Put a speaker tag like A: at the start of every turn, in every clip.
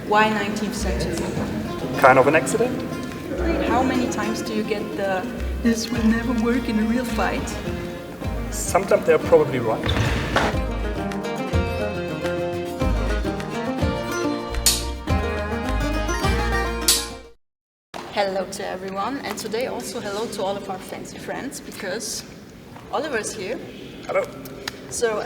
A: Why 19th century?
B: Kind of an accident.
A: How many times do you get the "this will never work in a real fight"?
B: Sometimes they're probably right.
A: Hello to everyone, and today also hello to all of our fancy friends, because Oliver's here.
B: Hello.
A: So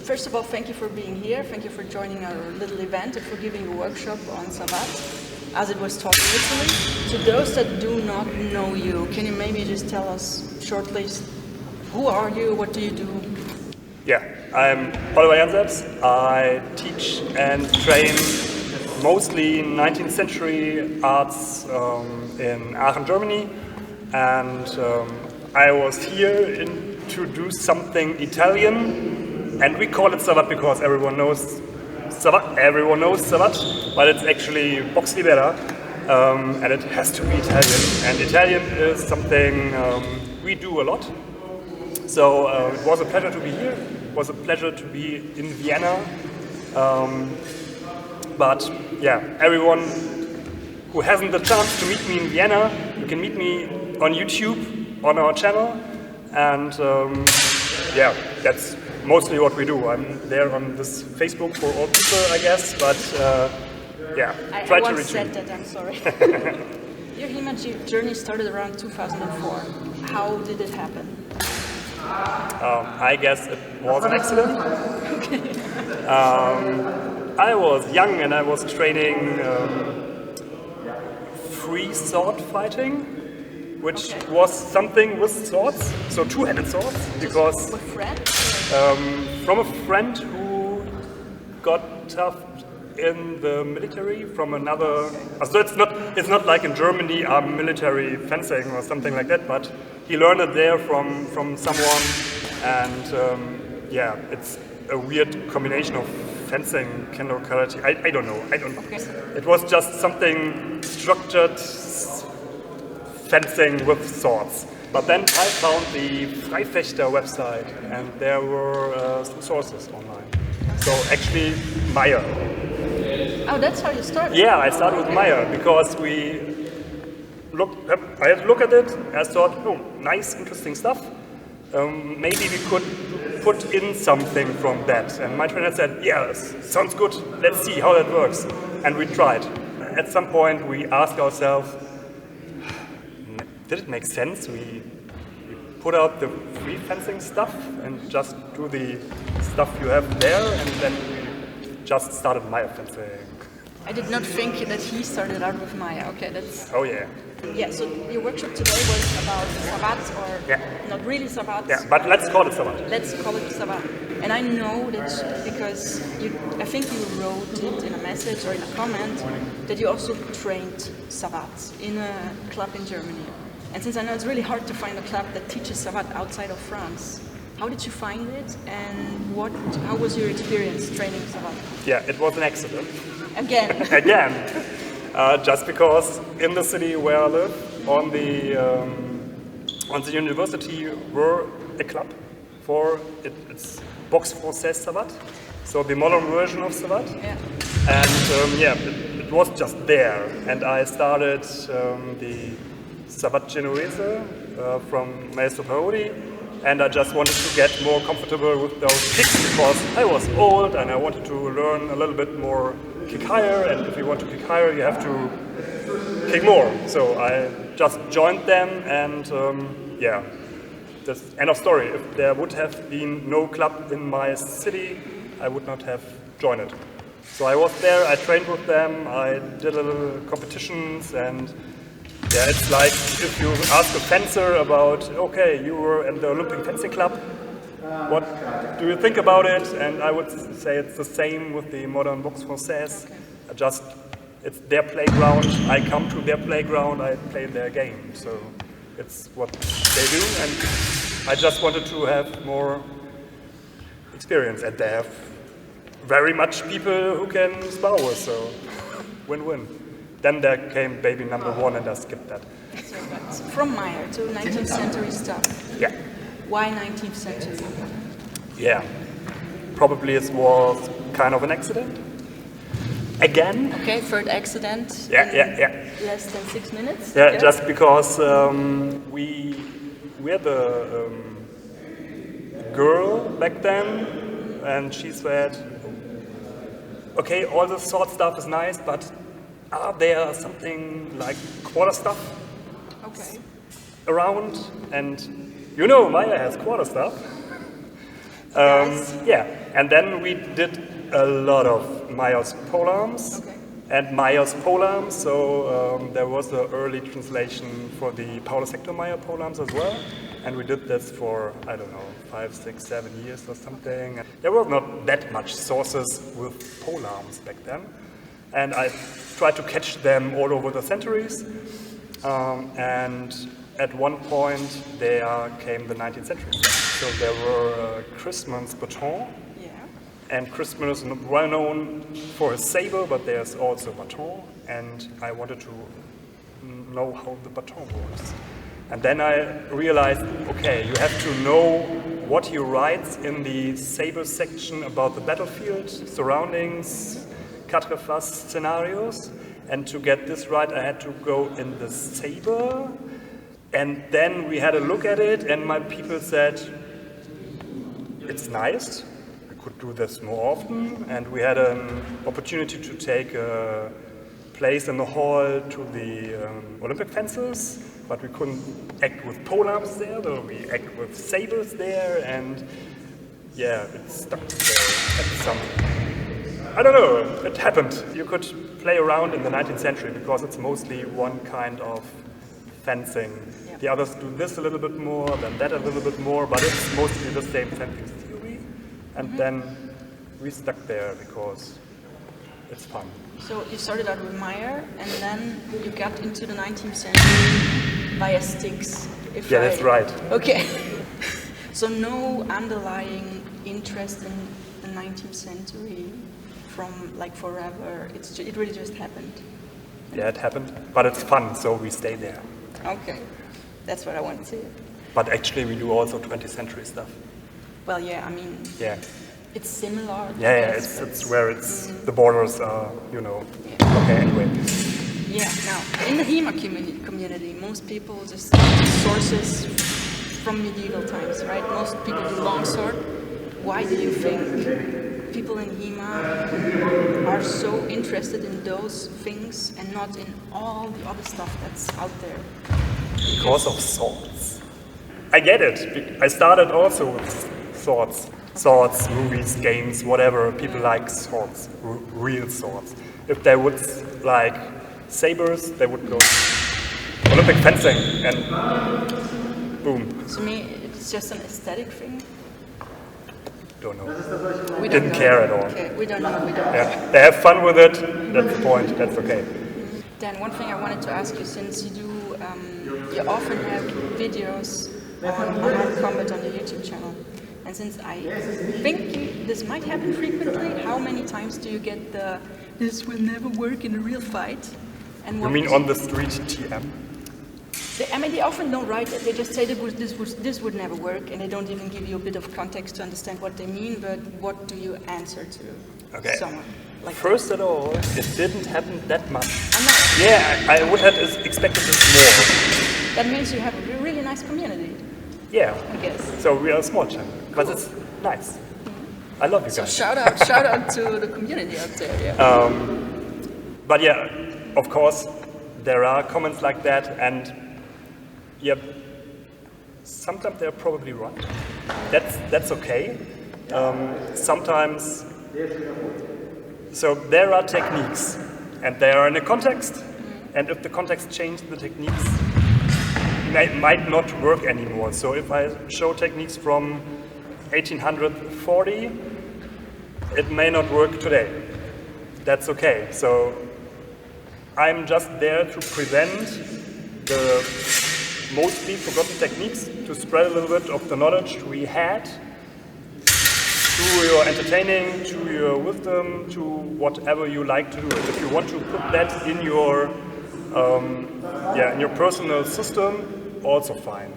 A: first of all, thank you for being here, thank you for joining our little event and for giving a workshop on Savate, as it was taught in Italy. To those that do not know you, can you maybe just tell us shortly, who are you, what do you do?
B: Yeah, I'm Oliver Janseps. I teach and train mostly 19th century arts in Aachen, Germany, and I was here to do something Italian, and we call it Savate because everyone knows Savate, but it's actually Boxe Libera, and it has to be Italian, and Italian is something we do a lot. So it was a pleasure to be here, it was a pleasure to be in Vienna. But yeah, everyone who hasn't the chance to meet me in Vienna, you can meet me on YouTube, on our channel, and yeah, that's mostly what we do. I'm there on this Facebook for all people, I guess, but yeah, try to reach me. I once
A: said that, I'm sorry. Your HEMA journey started around 2004. How did it happen?
B: I guess it was an accident.
A: Okay.
B: I was young and I was training free sword fighting, which was something with swords, so two-handed swords, because from a friend who got tough in the military from another. So it's not like in Germany military fencing or something like that, but he learned it there from someone, and yeah, it's a weird combination of fencing, kendo, karate. I don't know.
A: Okay.
B: It was just something structured fencing with swords. But then I found the Fraincaise website, and there were some sources online. So actually, Meyer.
A: Oh, that's how you started?
B: Yeah, I started with Meyer because I had to look at it. I thought, oh, nice, interesting stuff. Maybe we could put in something from that. And my trainer said, yeah, sounds good, let's see how that works. And we tried. At some point we asked ourselves, did it make sense? We put out the free fencing stuff and just do the stuff you have there, and then we just started Meyer fencing.
A: I did not think that he started out with Meyer. Okay, that's...
B: Oh yeah.
A: Yeah, so your workshop today was about Savate, or not really Savate.
B: Yeah, but let's call it Savate.
A: Let's call it Savate. And I know that because I think you wrote it in a message or in a comment that you also trained Savate in a club in Germany. And since I know it's really hard to find a club that teaches Savate outside of France, how did you find it, and how was your experience training Savate?
B: Yeah, it was an accident.
A: Again.
B: Again. Just because in the city where I live, on the university, were a club for it's Boxe Fraincaise Savate, so the modern version of Savate.
A: Yeah.
B: And yeah, it was just there, and I started the Savate Genovese from Maestro Parodi, and I just wanted to get more comfortable with those kicks because I was old and I wanted to learn a little bit more kick higher, and if you want to kick higher you have to kick more. So I just joined them, and yeah, that's end of story. If there would have been no club in my city, I would not have joined it. So I was there, I trained with them, I did a little competitions, and yeah, it's like if you ask a fencer about, okay, you were in the Olympic fencing club, what do you think about it? And I would say it's the same with the modern Boxe Fraincaise. It's their playground, I come to their playground, I play their game. So it's what they do, and I just wanted to have more experience. And they have very much people who can spar with, so win-win. Then there came baby number one, and I skipped that.
A: So from Meyer to 19th century stuff.
B: Yeah.
A: Why 19th century?
B: Yeah. Probably it was kind of an accident. again.
A: Okay, third accident.
B: Yeah.
A: Less than 6 minutes.
B: Yeah,
A: okay.
B: just because we had a girl back then, and she said, okay, all the sword stuff is nice, but are there something like quarter stuff
A: Okay.
B: around? And you know, Meyer has quarter stuff.
A: Yes.
B: Yeah, and then we did a lot of Meyer's polearms.
A: Okay.
B: And Meyer's polearms, so there was an early translation for the Paulus Hector Meyer polearms as well, and we did this for, I don't know, 5, 6, 7 years or something. There was not that much sources with polearms back then, and I tried to catch them all over the centuries, and at one point there came the 19th century. So there were Christmas baton. And Crispin is well known for his saber, but there's also baton, and I wanted to know how the baton works. And then I realized, okay, you have to know what he writes in the saber section about the battlefield, surroundings, quatre face scenarios, and to get this right, I had to go in the saber, and then we had a look at it, and my people said, it's nice. Could do this more often, and we had an opportunity to take a place in the hall to the Olympic fences, but we couldn't act with polearms there, though we act with sabers there, and yeah, it stuck there at some, I don't know, it happened. You could play around in the 19th century because it's mostly one kind of fencing. Yeah. The others do this a little bit more, then that a little bit more, but it's mostly the same fencing theory. And then we stuck there because it's fun.
A: So you started out with Meyer, and then you got into the 19th century via sticks.
B: That's right.
A: Okay. So no underlying interest in the 19th century from like forever. It really just happened.
B: Yeah, it happened, but it's fun, so we stay there.
A: Okay, that's what I want to see.
B: But actually, we do also 20th century stuff.
A: Well, yeah, I mean,
B: yeah,
A: it's similar.
B: Yeah, it's where it's the borders are, you know.
A: Yeah.
B: Okay, anyway.
A: Yeah. Now, in the HEMA community, most people just sources from medieval times, right? Most people do longsword. Why do you think people in HEMA are so interested in those things and not in all the other stuff that's out there?
B: Because of swords. I get it. I started also with swords. Swords, movies, games, whatever. People like swords, real swords. If they would like sabers, they would go Olympic fencing and boom.
A: To me, it's just an aesthetic thing.
B: Don't know.
A: We
B: didn't care at all.
A: Okay, we don't know.
B: Yeah, they have fun with it. That's the point. That's okay.
A: Dan, one thing I wanted to ask you, since you do, you often have videos on armed combat on the YouTube channel. And since I think this might happen frequently, how many times do you get the "this will never work in a real fight"? And
B: you mean on the street TM?
A: They often don't write it. They just say this would never work, and they don't even give you a bit of context to understand what they mean. But what do you answer to someone like
B: First of all, it didn't happen that much.
A: I'm not.
B: Yeah, I would have expected this more.
A: That means you have a really nice community.
B: Yeah,
A: I guess.
B: So we are a small channel, but it's nice. Mm-hmm. I love you guys.
A: So shout out to the community out there. Yeah.
B: But yeah, of course, there are comments like that, and yeah, sometimes they're probably right. That's okay. Sometimes, so there are techniques, and they are in a context, and if the context changes, the techniques might not work anymore. So if I show techniques from 1840, it may not work today. That's okay. So I'm just there to present the mostly forgotten techniques, to spread a little bit of the knowledge we had, to your entertaining, to your wisdom, to whatever you like to do. If you want to put that in your personal system, also fine.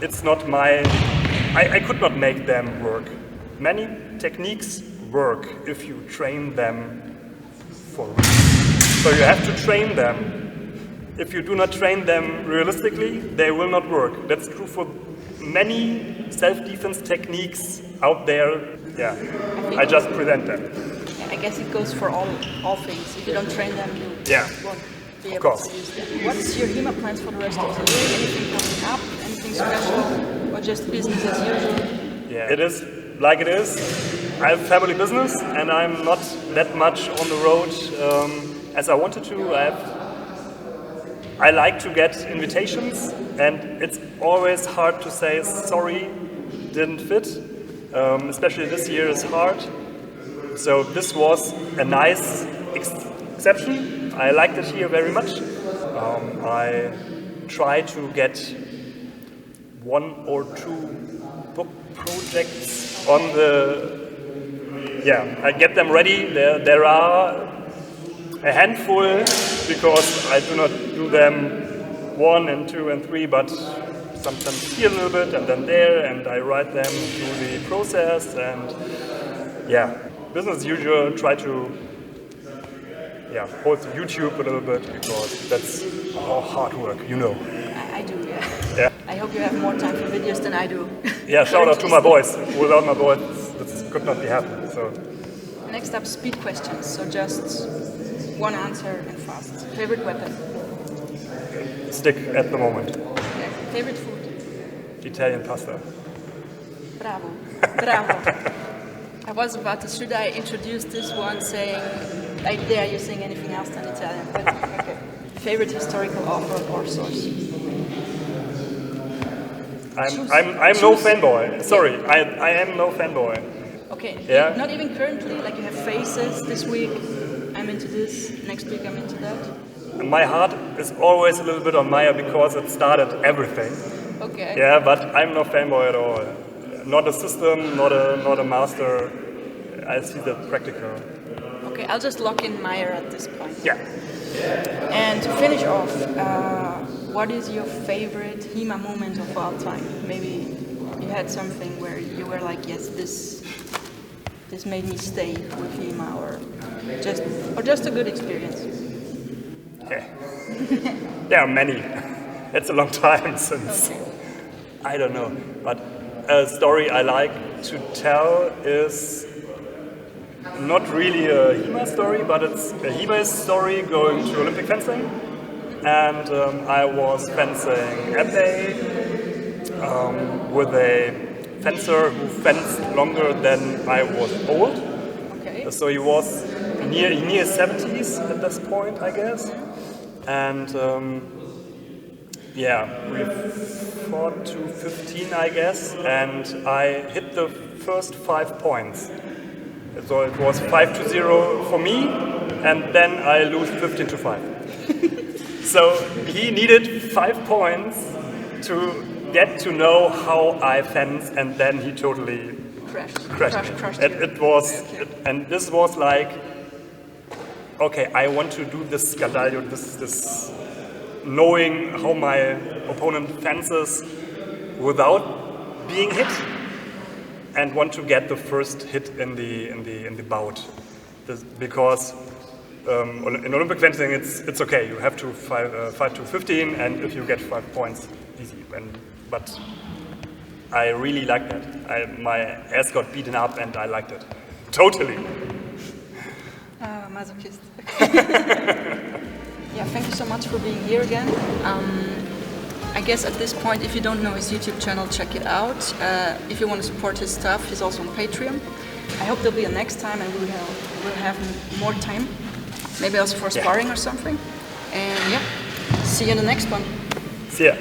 B: It's not I could not make them work. Many techniques work if you train them for. So you have to train them. If you do not train them realistically, they will not work. That's true for many self-defense techniques out there. Yeah, I just present them.
A: Yeah, I guess it goes for all things. If you don't train them, you won't be able to use them. What's your HEMA plans for the rest of the year? Anything coming up? Anything special? Or just business as usual?
B: Yeah, it is like it is. I have family business and I'm not that much on the road as I wanted to. I like to get invitations and it's always hard to say sorry, didn't fit. Especially this year is hard. So this was a nice exception. I liked it here very much. I try to get 1 or 2 book projects on the... Yeah, I get them ready. There are a handful because I do not do them 1 and 2 and 3, but sometimes here a little bit and then there, and I write them through the process. And yeah, business as usual. Try to hold YouTube a little bit because that's all hard work, you know.
A: I do, yeah. I hope you have more time for videos than I do.
B: Yeah, shout out to my boys. Without my boys, this could not be happening. So.
A: Next up, speed questions. So just one answer and fast. Favorite weapon?
B: Stick at the moment.
A: Okay. Favorite food?
B: Italian pasta.
A: Bravo. Bravo. I was about to, should I introduce this one saying, I dare you saying anything else than Italian, but okay. Favorite historical author or source? I'm no fanboy. Sorry, I am no fanboy. Okay,
B: yeah.
A: Not even currently, like you have phases this week, I'm into this, next week I'm into that?
B: My heart is always a little bit on Meyer because it started everything.
A: Okay.
B: Yeah, but I'm no fanboy at all. Not a system, not a master. I see the practical.
A: Okay, I'll just lock in Meyer at this point.
B: Yeah.
A: And to finish off, what is your favorite HEMA moment of all time? Maybe you had something where you were like, yes, this made me stay with HEMA, or just a good experience.
B: Okay. There are many. It's a long time since. I don't know, but a story I like to tell is not really a HEMA story, but it's a HEMA story going to Olympic fencing. And I was fencing at with a fencer who fenced longer than I was old.
A: Okay.
B: So he was near 70s at this point, I guess. And we fought to 15, I guess, and I hit the first 5 points. So it was 5-0 for me, and then I lose 15-5. So he needed 5 points to get to know how I fence, and then he totally crashed. And this was like, okay, I want to do this scandaglio, this knowing how my opponent fences without being hit, and want to get the first hit in the bout. Because in Olympic fencing it's okay. You have to fight to 15, and if you get 5 points, easy. But I really liked that. My ass got beaten up, and I liked it totally.
A: Masochist. Yeah, thank you so much for being here again. I guess at this point, if you don't know his YouTube channel, check it out. If you want to support his stuff, he's also on Patreon. I hope there'll be a next time and we'll have more time. Maybe also for sparring or something. And yeah, see you in the next one.
B: See ya.